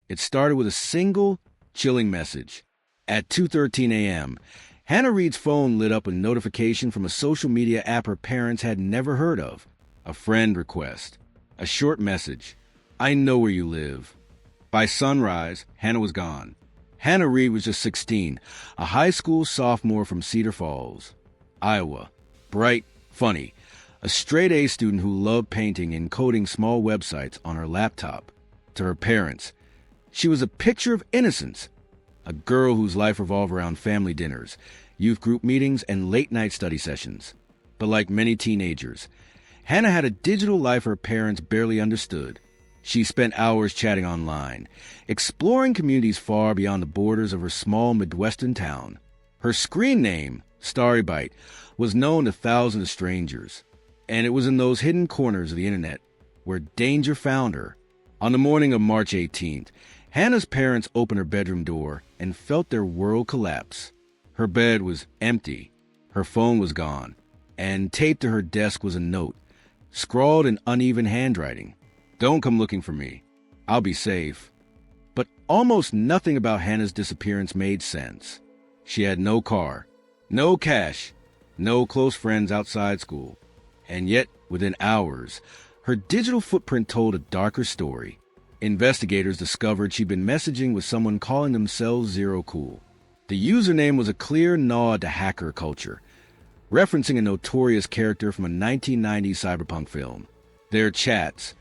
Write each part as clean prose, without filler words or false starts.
It started with a single, chilling message. At 2:13 a.m., Hannah Reed's phone lit up a notification from a social media app her parents had never heard of. A friend request. A short message. I know where you live. By sunrise, Hannah was gone. Hannah Reed was just 16, a high school sophomore from Cedar Falls, Iowa. Bright, funny, a straight-A student who loved painting and coding small websites on her laptop. To her parents, she was a picture of innocence, a girl whose life revolved around family dinners, youth group meetings, and late-night study sessions. But like many teenagers, Hannah had a digital life her parents barely understood. She spent hours chatting online, exploring communities far beyond the borders of her small Midwestern town. Her screen name, StarryByte, was known to thousands of strangers, and it was in those hidden corners of the internet where danger found her. On the morning of March 18th, Hannah's parents opened her bedroom door and felt their world collapse. Her bed was empty, her phone was gone, and taped to her desk was a note, scrawled in uneven handwriting. Don't come looking for me. I'll be safe. But almost nothing about Hannah's disappearance made sense. She had no car, no cash, no close friends outside school. And yet, within hours, her digital footprint told a darker story. Investigators discovered she'd been messaging with someone calling themselves ZeroCool. The username was a clear nod to hacker culture, referencing a notorious character from a 1990s cyberpunk film. Their chats,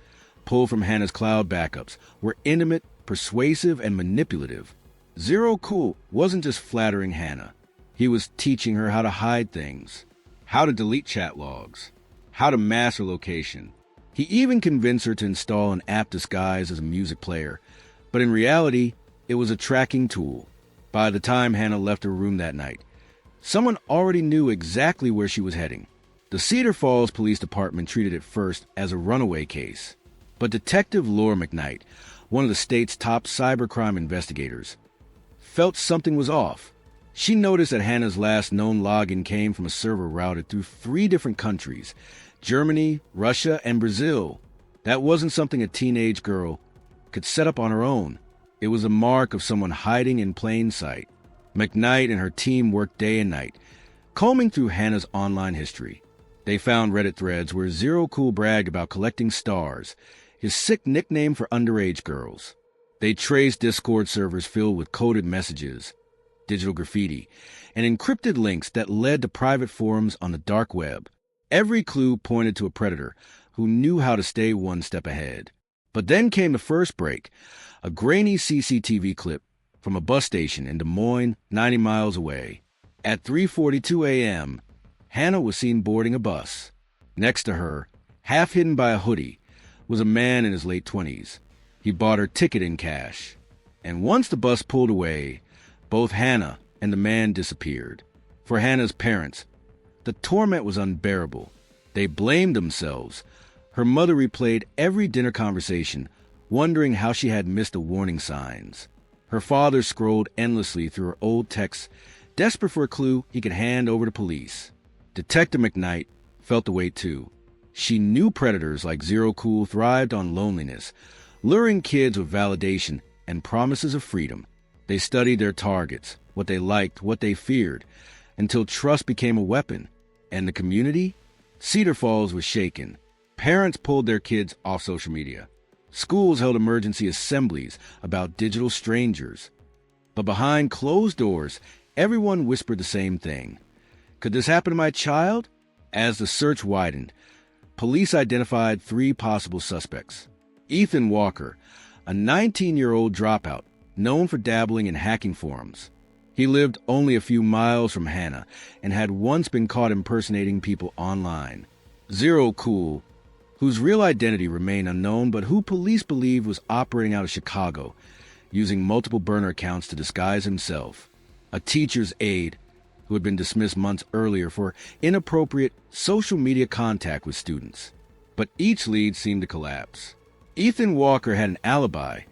pulled from Hannah's cloud backups, were intimate, persuasive, and manipulative. ZeroCool wasn't just flattering Hannah. He was teaching her how to hide things, how to delete chat logs, how to mask her location. He even convinced her to install an app disguised as a music player, but in reality, it was a tracking tool. By the time Hannah left her room that night, someone already knew exactly where she was heading. The Cedar Falls Police Department treated it first as a runaway case. But Detective Laura McKnight, one of the state's top cybercrime investigators, felt something was off. She noticed that Hannah's last known login came from a server routed through 3 different countries: Germany, Russia, and Brazil. That wasn't something a teenage girl could set up on her own. It was a mark of someone hiding in plain sight. McKnight and her team worked day and night, combing through Hannah's online history. They found Reddit threads where ZeroCool bragged about collecting stars, his sick nickname for underage girls. They traced Discord servers filled with coded messages, digital graffiti, and encrypted links that led to private forums on the dark web. Every clue pointed to a predator who knew how to stay one step ahead. But then came the first break, a grainy CCTV clip from a bus station in Des Moines, 90 miles away. At 3:42 a.m., Hannah was seen boarding a bus. Next to her, half hidden by a hoodie, was a man in his late 20s. He bought her ticket in cash. And once the bus pulled away, both Hannah and the man disappeared. For Hannah's parents, the torment was unbearable. They blamed themselves. Her mother replayed every dinner conversation, wondering how she had missed the warning signs. Her father scrolled endlessly through her old texts, desperate for a clue he could hand over to police. Detective McKnight felt the weight too. She knew predators like ZeroCool thrived on loneliness, luring kids with validation and promises of freedom. They studied their targets, what they liked, what they feared, until trust became a weapon. And the community? Cedar Falls was shaken. Parents pulled their kids off social media. Schools held emergency assemblies about digital strangers. But behind closed doors, everyone whispered the same thing. Could this happen to my child? As the search widened, police identified 3 possible suspects. Ethan Walker, a 19-year-old dropout known for dabbling in hacking forums. He lived only a few miles from Hannah and had once been caught impersonating people online. ZeroCool, whose real identity remained unknown but who police believed was operating out of Chicago, using multiple burner accounts to disguise himself. A teacher's aide who had been dismissed months earlier for inappropriate social media contact with students. But each lead seemed to collapse. Ethan Walker had an alibi.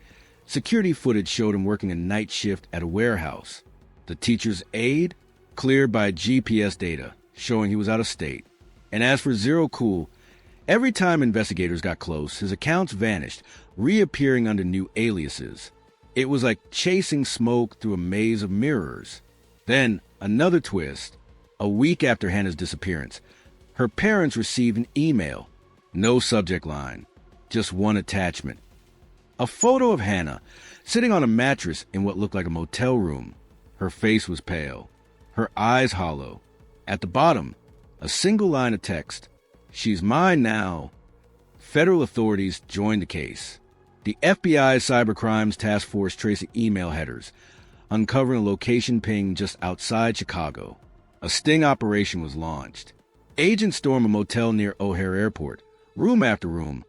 Security footage showed him working a night shift at a warehouse. The teacher's aide? Cleared by GPS data, showing he was out of state. And as for ZeroCool, every time investigators got close, his accounts vanished, reappearing under new aliases. It was like chasing smoke through a maze of mirrors. Then, another twist. A week after Hannah's disappearance, her parents received an email. No subject line, just one attachment. A photo of Hannah sitting on a mattress in what looked like a motel room. Her face was pale, her eyes hollow. At the bottom, a single line of text. "She's mine now." Federal authorities joined the case. The FBI's cybercrimes task force traced the email headers, uncovering a location ping just outside Chicago. A sting operation was launched. Agents stormed a motel near O'Hare Airport, room after room,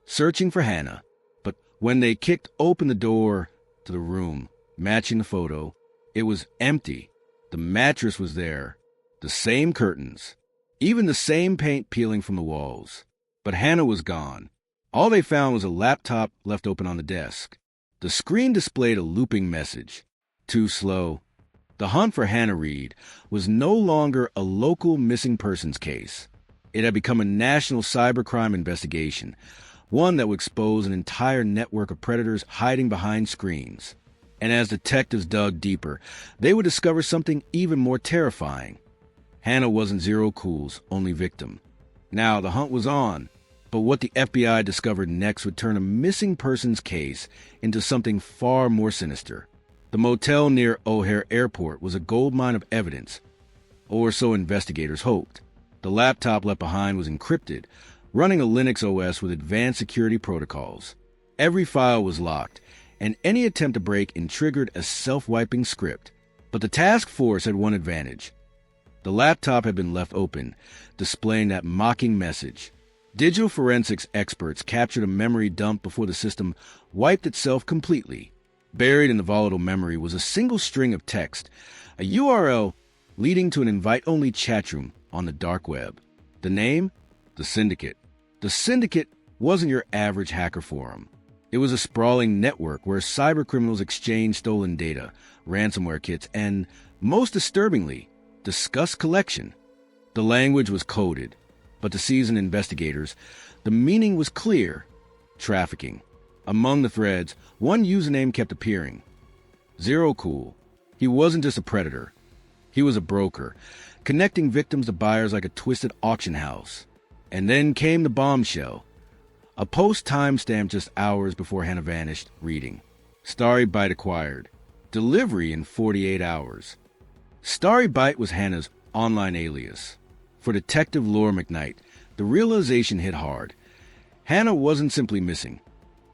searching for Hannah. But when they kicked open the door to the room, matching the photo, it was empty. The mattress was there, the same curtains, even the same paint peeling from the walls. But Hannah was gone. All they found was a laptop left open on the desk. The screen displayed a looping message. Too slow. The hunt for Hannah Reed was no longer a local missing persons case. It had become a national cybercrime investigation, one that would expose an entire network of predators hiding behind screens. And as detectives dug deeper, they would discover something even more terrifying. Hannah wasn't ZeroCool's only victim. Now the hunt was on, but what the FBI discovered next would turn a missing persons case into something far more sinister. The motel near O'Hare Airport was a goldmine of evidence, or so investigators hoped. The laptop left behind was encrypted, running a Linux OS with advanced security protocols. Every file was locked, and any attempt to break in triggered a self-wiping script. But the task force had one advantage. The laptop had been left open, displaying that mocking message. Digital forensics experts captured a memory dump before the system wiped itself completely. Buried in the volatile memory was a single string of text, a URL leading to an invite-only chat room on the dark web. The name? The Syndicate. The Syndicate wasn't your average hacker forum. It was a sprawling network where cybercriminals exchanged stolen data, ransomware kits, and, most disturbingly, discussed collection. The language was coded, but to seasoned investigators, the meaning was clear: trafficking. Among the threads, one username kept appearing: ZeroCool. He wasn't just a predator. He was a broker, connecting victims to buyers like a twisted auction house. And then came the bombshell. A post timestamped just hours before Hannah vanished, reading: Starry Bite acquired. Delivery in 48 hours. Starry Bite was Hannah's online alias. For Detective Laura McKnight, the realization hit hard. Hannah wasn't simply missing.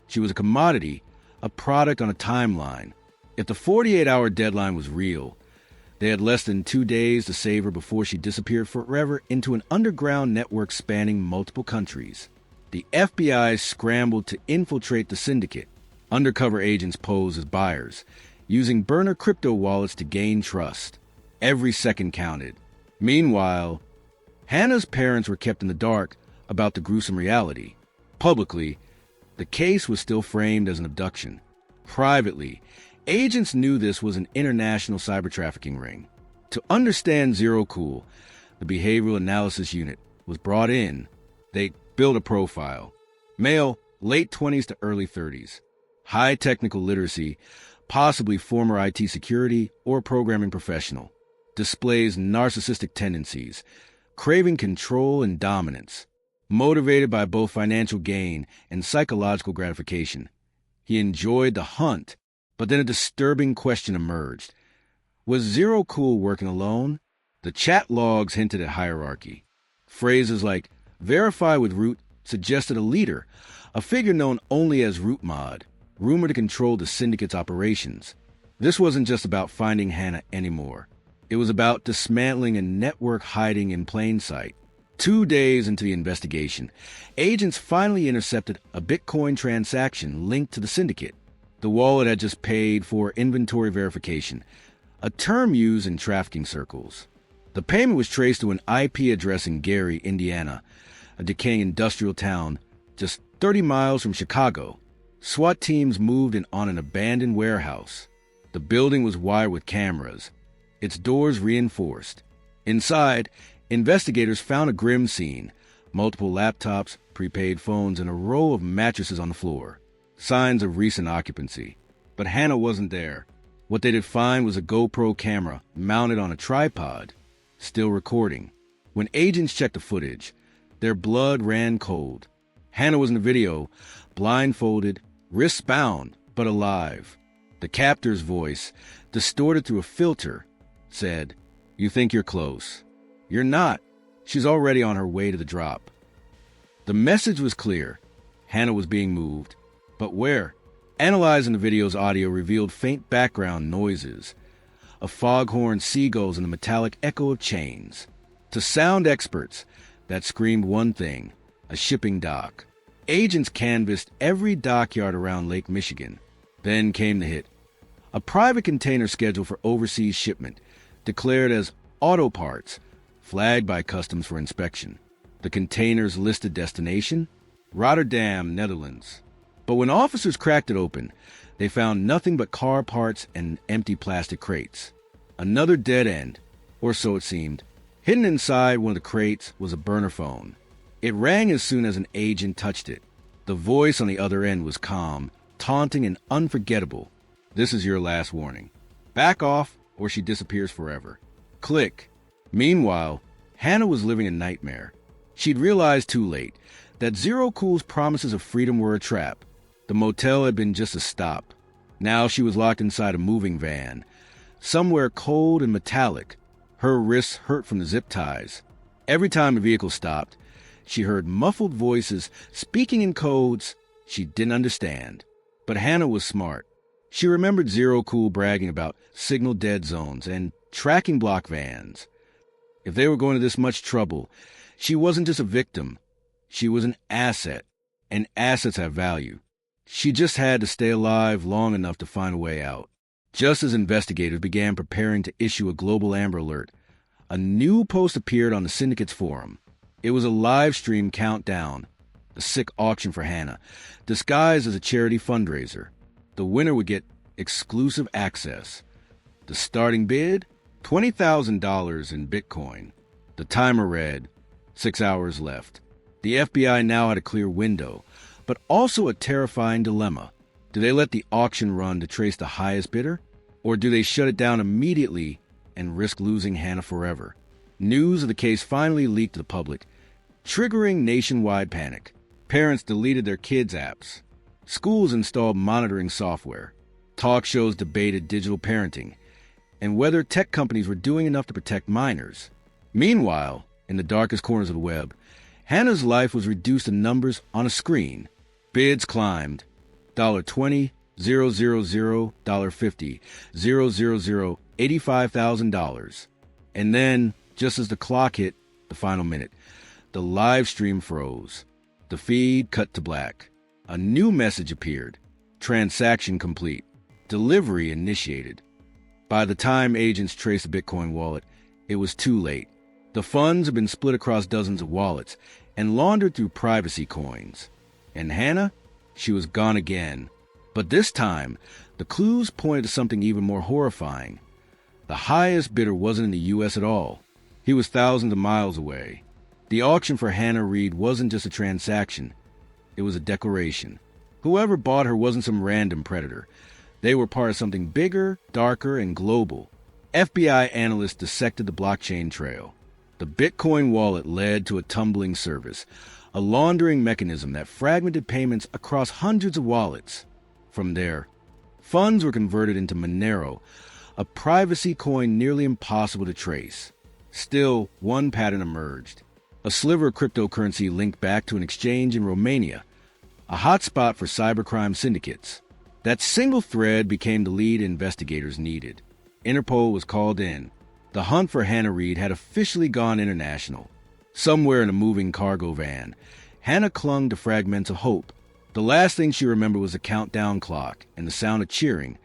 She was a commodity, a product on a timeline. If the 48-hour deadline was real, they had less than 2 days to save her before she disappeared forever into an underground network spanning multiple countries. The FBI scrambled to infiltrate the syndicate. Undercover agents posed as buyers, using burner crypto wallets to gain trust. Every second counted. Meanwhile, Hannah's parents were kept in the dark about the gruesome reality. Publicly, the case was still framed as an abduction. Privately, agents knew this was an international cyber trafficking ring. To understand ZeroCool, the behavioral analysis unit was brought in. They built a profile. Male, late 20s to early 30s. High technical literacy, possibly former IT security or programming professional. Displays narcissistic tendencies, craving control and dominance. Motivated by both financial gain and psychological gratification. He enjoyed the hunt, but then a disturbing question emerged. Was ZeroCool working alone? The chat logs hinted at hierarchy. Phrases like verify with root suggested a leader, a figure known only as RootMod, rumored to control the syndicate's operations. This wasn't just about finding Hannah anymore. It was about dismantling a network hiding in plain sight. 2 days into the investigation, agents finally intercepted a Bitcoin transaction linked to the syndicate. The wallet had just paid for inventory verification, a term used in trafficking circles. The payment was traced to an IP address in Gary, Indiana, a decaying industrial town just 30 miles from Chicago. SWAT teams moved in on an abandoned warehouse. The building was wired with cameras, its doors reinforced. Inside, investigators found a grim scene: multiple laptops, prepaid phones, and a row of mattresses on the floor. Signs of recent occupancy. But Hannah wasn't there. What they did find was a GoPro camera mounted on a tripod, still recording. When agents checked the footage, their blood ran cold. Hannah was in the video, blindfolded, wrists bound, but alive. The captor's voice, distorted through a filter, said, "You think you're close. You're not. She's already on her way to the drop." The message was clear. Hannah was being moved. But where? Analyzing the video's audio revealed faint background noises, a foghorn, seagulls, and the metallic echo of chains. To sound experts, that screamed one thing: a shipping dock. Agents canvassed every dockyard around Lake Michigan. Then came the hit. A private container scheduled for overseas shipment, declared as auto parts, flagged by customs for inspection. The container's listed destination? Rotterdam, Netherlands. But when officers cracked it open, they found nothing but car parts and empty plastic crates. Another dead end, or so it seemed. Hidden inside one of the crates was a burner phone. It rang as soon as an agent touched it. The voice on the other end was calm, taunting, and unforgettable. "This is your last warning. Back off, or she disappears forever." Click. Meanwhile, Hannah was living a nightmare. She'd realized too late that ZeroCool's promises of freedom were a trap. The motel had been just a stop. Now she was locked inside a moving van, somewhere cold and metallic. Her wrists hurt from the zip ties. Every time the vehicle stopped, she heard muffled voices speaking in codes she didn't understand. But Hannah was smart. She remembered ZeroCool bragging about signal dead zones and tracking block vans. If they were going to this much trouble, she wasn't just a victim. She was an asset, and assets have value. She just had to stay alive long enough to find a way out. Just as investigators began preparing to issue a global Amber Alert, a new post appeared on the syndicate's forum. It was a live stream countdown, a sick auction for Hannah, disguised as a charity fundraiser. The winner would get exclusive access. The starting bid? $20,000 in Bitcoin. The timer read, 6 hours left. The FBI now had a clear window, but also a terrifying dilemma. Do they let the auction run to trace the highest bidder? Or do they shut it down immediately and risk losing Hannah forever? News of the case finally leaked to the public, triggering nationwide panic. Parents deleted their kids' apps. Schools installed monitoring software. Talk shows debated digital parenting and whether tech companies were doing enough to protect minors. Meanwhile, in the darkest corners of the web, Hannah's life was reduced to numbers on a screen. Bids climbed. $20, $000, $50, $000, $85,000. And then, just as the clock hit the final minute, the live stream froze. The feed cut to black. A new message appeared. Transaction complete. Delivery initiated. By the time agents traced the Bitcoin wallet, it was too late. The funds had been split across dozens of wallets and laundered through privacy coins. And Hannah? She was gone again. But this time, the clues pointed to something even more horrifying. The highest bidder wasn't in the U.S. at all. He was thousands of miles away. The auction for Hannah Reed wasn't just a transaction. It was a declaration. Whoever bought her wasn't some random predator. They were part of something bigger, darker, and global. FBI analysts dissected the blockchain trail. The Bitcoin wallet led to a tumbling service, a laundering mechanism that fragmented payments across hundreds of wallets. From there, funds were converted into Monero, a privacy coin nearly impossible to trace. Still, one pattern emerged. A sliver of cryptocurrency linked back to an exchange in Romania, a hotspot for cybercrime syndicates. That single thread became the lead investigators needed. Interpol was called in. The hunt for Hannah Reed had officially gone international. Somewhere in a moving cargo van, Hannah clung to fragments of hope. The last thing she remembered was the countdown clock and the sound of cheering,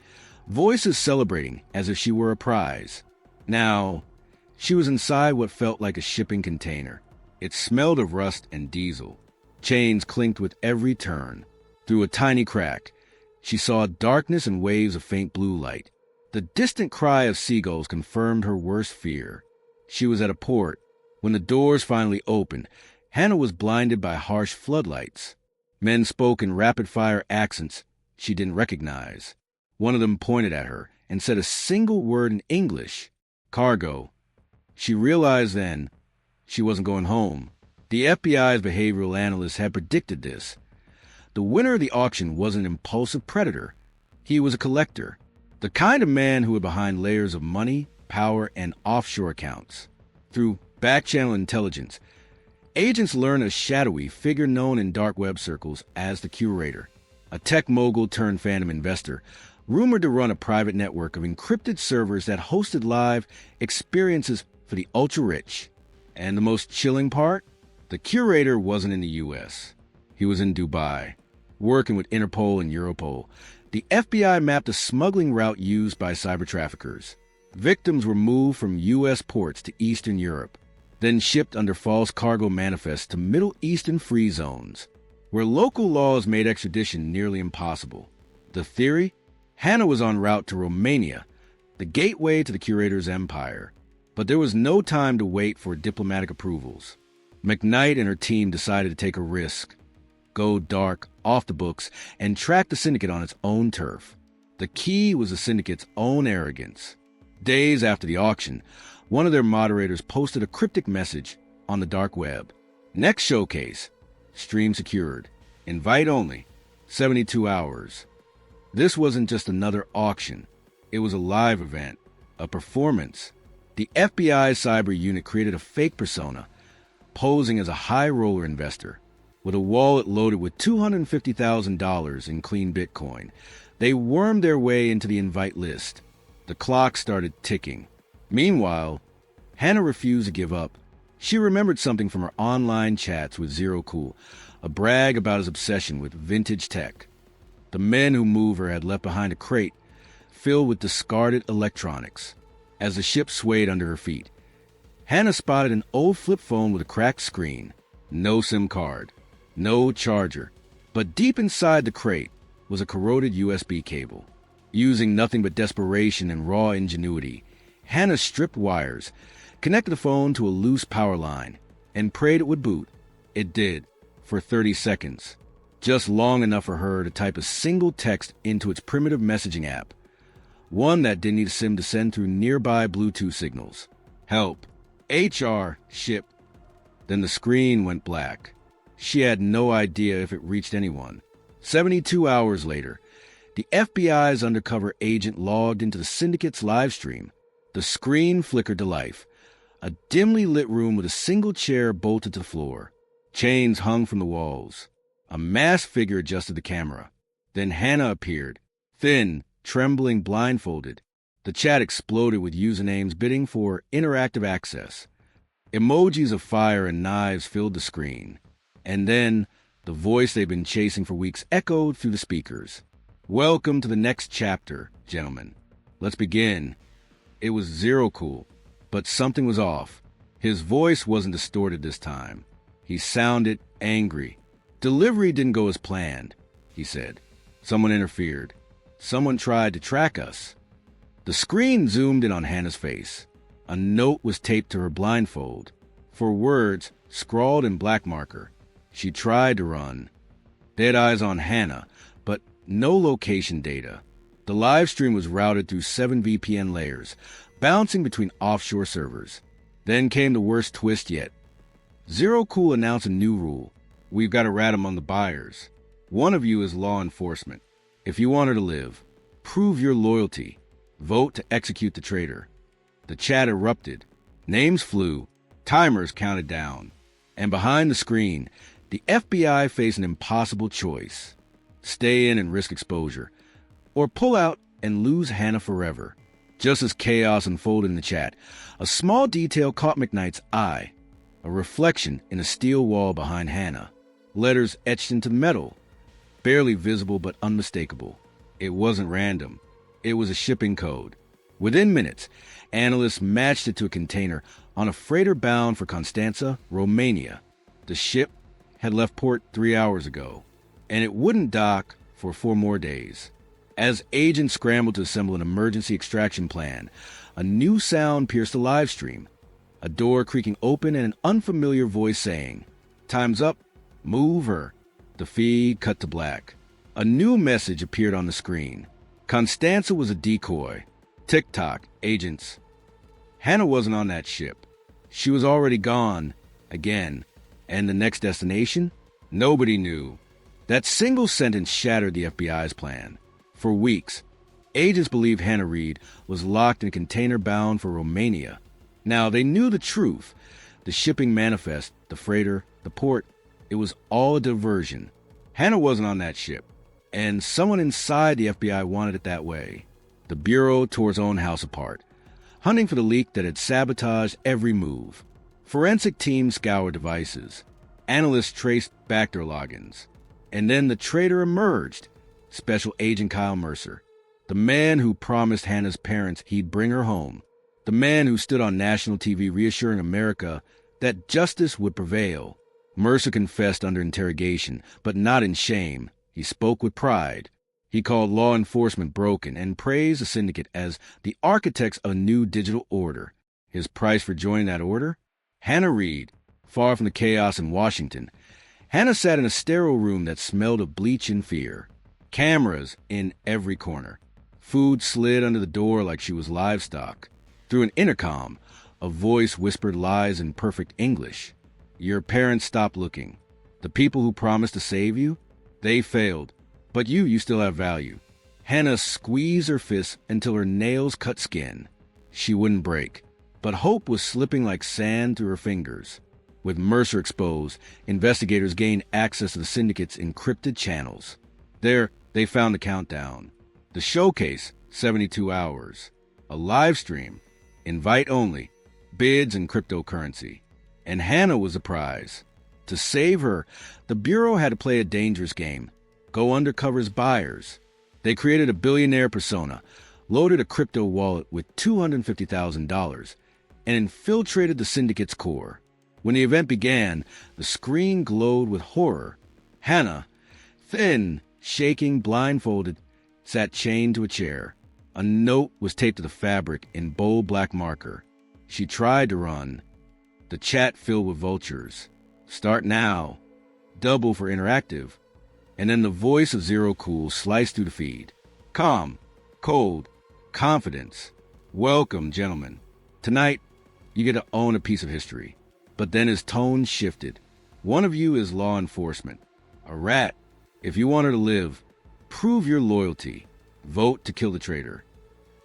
voices celebrating as if she were a prize. Now, she was inside what felt like a shipping container. It smelled of rust and diesel. Chains clinked with every turn. Through a tiny crack, she saw darkness and waves of faint blue light. The distant cry of seagulls confirmed her worst fear. She was at a port. When the doors finally opened, Hannah was blinded by harsh floodlights. Men spoke in rapid-fire accents she didn't recognize. One of them pointed at her and said a single word in English, cargo. She realized then she wasn't going home. The FBI's behavioral analysts had predicted this. The winner of the auction was an impulsive predator. He was a collector, the kind of man who hid behind layers of money, power, and offshore accounts. Through back-channel intelligence, agents learned a shadowy figure known in dark web circles as the curator, a tech mogul turned phantom investor, rumored to run a private network of encrypted servers that hosted live experiences for the ultra-rich. And the most chilling part? The curator wasn't in the U.S. He was in Dubai, working with Interpol and Europol. The FBI mapped a smuggling route used by cyber traffickers. Victims were moved from U.S. ports to Eastern Europe, then shipped under false cargo manifests to Middle Eastern free zones, where local laws made extradition nearly impossible. The theory? Hannah was en route to Romania, the gateway to the curator's empire. But there was no time to wait for diplomatic approvals. McKnight and her team decided to take a risk, go dark, off the books, and track the syndicate on its own turf. The key was the syndicate's own arrogance. Days after the auction, one of their moderators posted a cryptic message on the dark web. Next showcase, stream secured, invite only, 72 hours. This wasn't just another auction. It was a live event, a performance. The FBI's cyber unit created a fake persona, posing as a high-roller investor. With a wallet loaded with $250,000 in clean Bitcoin, they wormed their way into the invite list. The clock started ticking. Meanwhile, Hannah refused to give up. She remembered something from her online chats with ZeroCool, a brag about his obsession with vintage tech. The men who moved her had left behind a crate filled with discarded electronics. As the ship swayed under her feet, Hannah spotted an old flip phone with a cracked screen, no SIM card, no charger. But deep inside the crate was a corroded USB cable. Using nothing but desperation and raw ingenuity, Hannah stripped wires, connected the phone to a loose power line, and prayed it would boot. It did, for 30 seconds, just long enough for her to type a single text into its primitive messaging app, one that didn't need a SIM to send through nearby Bluetooth signals. Help. HR. Ship. Then the screen went black. She had no idea if it reached anyone. 72 hours later, the FBI's undercover agent logged into the syndicate's live stream. The screen flickered to life. A dimly lit room with a single chair bolted to the floor. Chains hung from the walls. A masked figure adjusted the camera. Then Hannah appeared, thin, trembling, blindfolded. The chat exploded with usernames bidding for interactive access. Emojis of fire and knives filled the screen. And then, the voice they'd been chasing for weeks echoed through the speakers. Welcome to the next chapter, gentlemen. Let's begin. It was ZeroCool, but something was off. His voice wasn't distorted this time. He sounded angry. Delivery didn't go as planned, he said. Someone interfered. Someone tried to track us. The screen zoomed in on Hannah's face. A note was taped to her blindfold. For words, scrawled in black marker. She tried to run. They had eyes on Hannah, but no location data. The live stream was routed through 7 VPN layers, bouncing between offshore servers. Then came the worst twist yet. ZeroCool announced a new rule. We've got a rat among the buyers. One of you is law enforcement. If you want her to live, prove your loyalty. Vote to execute the traitor. The chat erupted. Names flew. Timers counted down. And behind the screen, the FBI faced an impossible choice. Stay in and risk exposure, or pull out and lose Hannah forever. Just as chaos unfolded in the chat, a small detail caught McKnight's eye. A reflection in a steel wall behind Hannah. Letters etched into metal. Barely visible but unmistakable. It wasn't random. It was a shipping code. Within minutes, analysts matched it to a container on a freighter bound for Constanța, Romania. The ship had left port 3 hours ago, and it wouldn't dock for 4 more days. As agents scrambled to assemble an emergency extraction plan, a new sound pierced the live stream. A door creaking open and an unfamiliar voice saying, "Time's up. Move her." The feed cut to black. A new message appeared on the screen. Constanza was a decoy. TikTok, agents. Hannah wasn't on that ship. She was already gone, again. And the next destination? Nobody knew. That single sentence shattered the FBI's plan. For weeks, agents believed Hannah Reid was locked in a container bound for Romania. Now, they knew the truth. The shipping manifest, the freighter, the port, it was all a diversion. Hannah wasn't on that ship, and someone inside the FBI wanted it that way. The Bureau tore its own house apart, hunting for the leak that had sabotaged every move. Forensic teams scoured devices. Analysts traced backdoor logins. And then the traitor emerged, Special Agent Kyle Mercer, the man who promised Hannah's parents he'd bring her home, the man who stood on national TV reassuring America that justice would prevail. Mercer confessed under interrogation, but not in shame. He spoke with pride. He called law enforcement broken and praised the syndicate as the architects of a new digital order. His price for joining that order? Hannah Reid, far from the chaos in Washington. Hannah sat in a sterile room that smelled of bleach and fear. Cameras in every corner. Food slid under the door like she was livestock. Through an intercom, a voice whispered lies in perfect English. Your parents stopped looking. The people who promised to save you, they failed. But you still have value. Hannah squeezed her fists until her nails cut skin. She wouldn't break, but hope was slipping like sand through her fingers. With Mercer exposed, investigators gained access to the syndicate's encrypted channels. There, they found the countdown. The showcase, 72 hours. A live stream, invite only, bids and cryptocurrency. And Hannah was the prize. To save her, the Bureau had to play a dangerous game. Go undercover as buyers. They created a billionaire persona, loaded a crypto wallet with $250,000, and infiltrated the syndicate's core. When the event began, the screen glowed with horror. Hannah, thin, shaking, blindfolded, sat chained to a chair. A note was taped to the fabric in bold black marker. She tried to run. The chat filled with vultures. Start now. Double for interactive. And then the voice of ZeroCool sliced through the feed. Calm, cold, confidence. Welcome, gentlemen. Tonight, you get to own a piece of history. But then his tone shifted. One of you is law enforcement. A rat. If you want her to live, prove your loyalty. Vote to kill the traitor.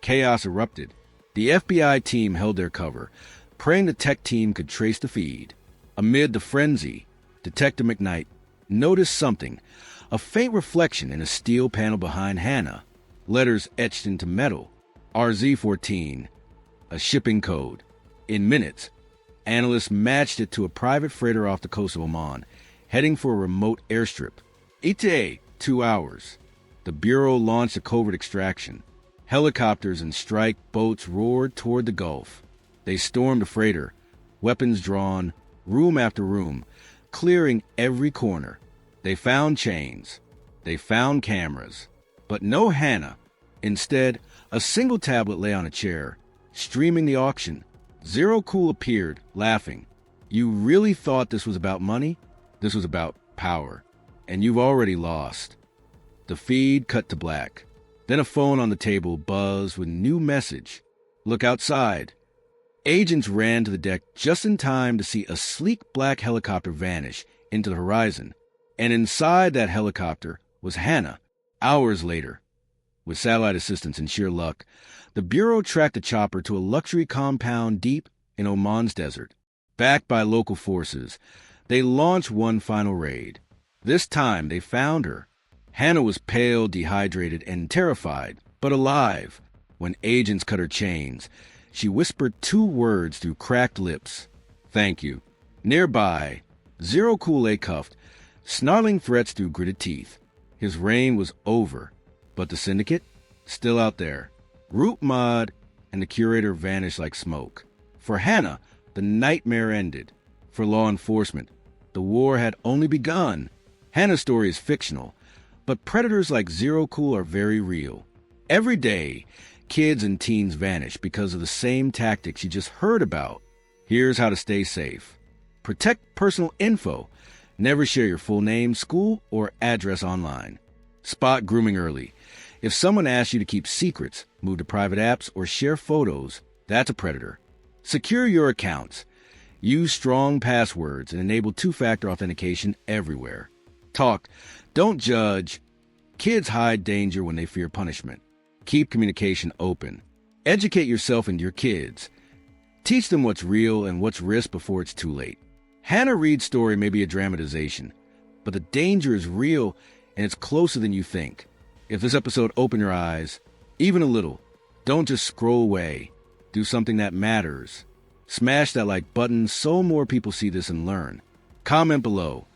Chaos erupted. The FBI team held their cover, praying the tech team could trace the feed. Amid the frenzy, Detective McKnight noticed something, a faint reflection in a steel panel behind Hannah. Letters etched into metal. RZ14, a shipping code. In minutes, analysts matched it to a private freighter off the coast of Oman, heading for a remote airstrip. ETA, 2 hours. The Bureau launched a covert extraction. Helicopters and strike boats roared toward the Gulf. They stormed the freighter, weapons drawn, room after room, clearing every corner. They found chains. They found cameras. But no Hannah. Instead, a single tablet lay on a chair, streaming the auction. ZeroCool appeared, laughing. You really thought this was about money? This was about power. And you've already lost. The feed cut to black. Then a phone on the table buzzed with new message. Look outside. Agents ran to the deck just in time to see a sleek black helicopter vanish into the horizon. And inside that helicopter was Hannah. Hours later, with satellite assistance and sheer luck, the Bureau tracked the chopper to a luxury compound deep in Oman's desert. Backed by local forces, they launched one final raid. This time, they found her. Hannah was pale, dehydrated, and terrified, but alive. When agents cut her chains, she whispered 2 words through cracked lips. Thank you. Nearby, ZeroCool lay cuffed, snarling threats through gritted teeth. His reign was over, but the syndicate? Still out there. Root Mod and the curator vanished like smoke. For Hannah, the nightmare ended. For law enforcement, the war had only begun. Hannah's story is fictional, but predators like ZeroCool are very real. Every day, kids and teens vanish because of the same tactics you just heard about. Here's how to stay safe. Protect personal info. Never share your full name, school, or address online. Spot grooming early. If someone asks you to keep secrets, move to private apps, or share photos, that's a predator. Secure your accounts. Use strong passwords and enable two-factor authentication everywhere. Talk. Don't judge. Kids hide danger when they fear punishment. Keep communication open. Educate yourself and your kids. Teach them what's real and what's risk before it's too late. Hannah Reid's story may be a dramatization, but the danger is real and it's closer than you think. If this episode opened your eyes, even a little, don't just scroll away. Do something that matters. Smash that like button so more people see this and learn. Comment below.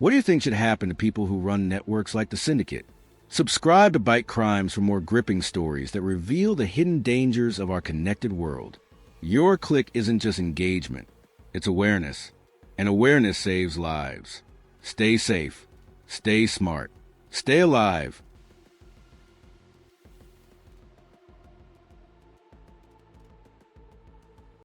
What do you think should happen to people who run networks like the Syndicate? Subscribe to BYTE Crimes for more gripping stories that reveal the hidden dangers of our connected world. Your click isn't just engagement, it's awareness. And awareness saves lives. Stay safe, stay smart, stay alive,